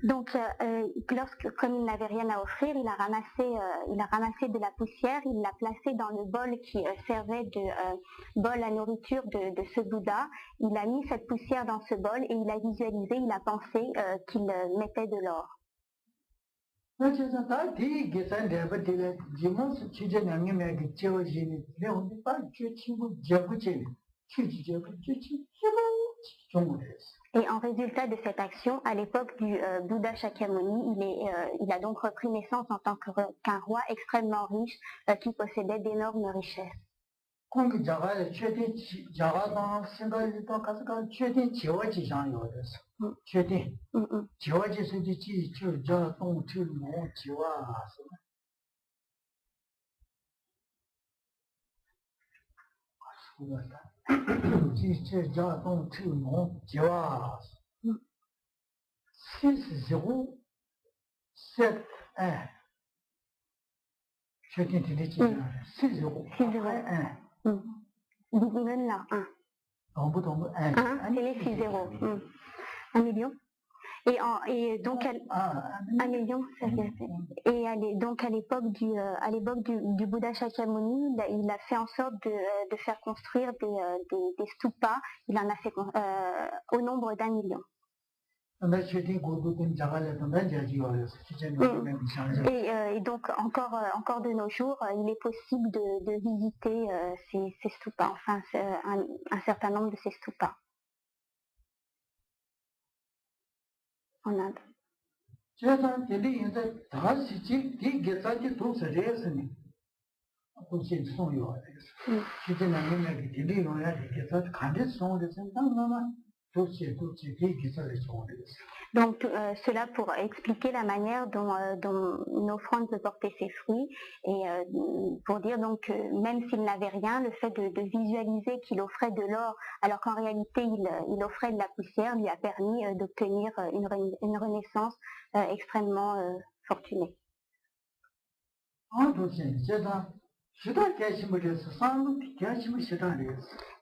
Donc, comme il n'avait rien à offrir, il a ramassé de la poussière, il l'a placée dans le bol qui servait de bol à nourriture de ce Bouddha. Il a mis cette poussière dans ce bol et il a visualisé, il a pensé qu'il mettait de l'or. Et en résultat de cette action, à l'époque du Bouddha Shakyamuni, il a donc repris naissance en tant qu'un roi extrêmement riche qui possédait d'énormes richesses. C'est les 6 zéros. 1 million. Et donc un million, et donc à l'époque du Bouddha Shakyamuni, il a fait en sorte de faire construire des stupas. Il en a fait au nombre d'1 million. Et donc encore de nos jours, il est possible de visiter ces stupas, enfin un certain nombre de ces stupas en Inde. Donc cela pour expliquer la manière dont une offrande peut porter ses fruits et pour dire donc que même s'il n'avait rien, le fait de visualiser qu'il offrait de l'or alors qu'en réalité il offrait de la poussière lui a permis d'obtenir une renaissance extrêmement fortunée.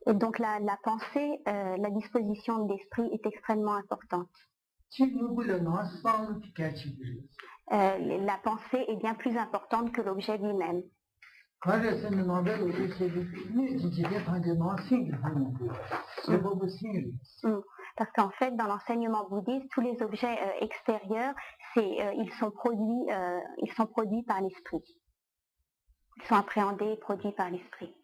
Et donc la pensée, la disposition de l'esprit est extrêmement importante. La pensée est bien plus importante que l'objet lui-même. Parce qu'en fait, dans l'enseignement bouddhiste, tous les objets extérieurs, ils sont produits par l'esprit. Ils sont appréhendés et produits par l'esprit.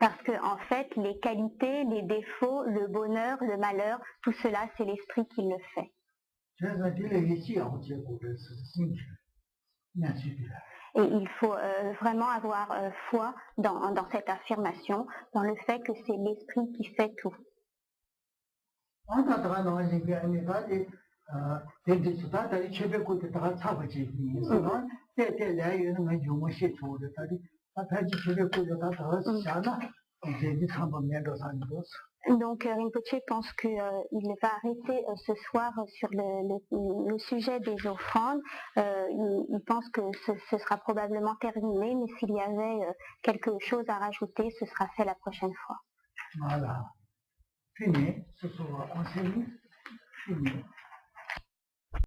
Parce que en fait, les qualités, les défauts, le bonheur, le malheur, tout cela, c'est l'esprit qui le fait. Et il faut vraiment avoir foi dans cette affirmation, dans le fait que c'est l'esprit qui fait tout. Donc Rinpoche pense qu'il va arrêter ce soir sur le sujet des offrandes. Il pense que ce sera probablement terminé, mais s'il y avait quelque chose à rajouter, ce sera fait la prochaine fois. Voilà. Fini, ce sera enseigné. Fini.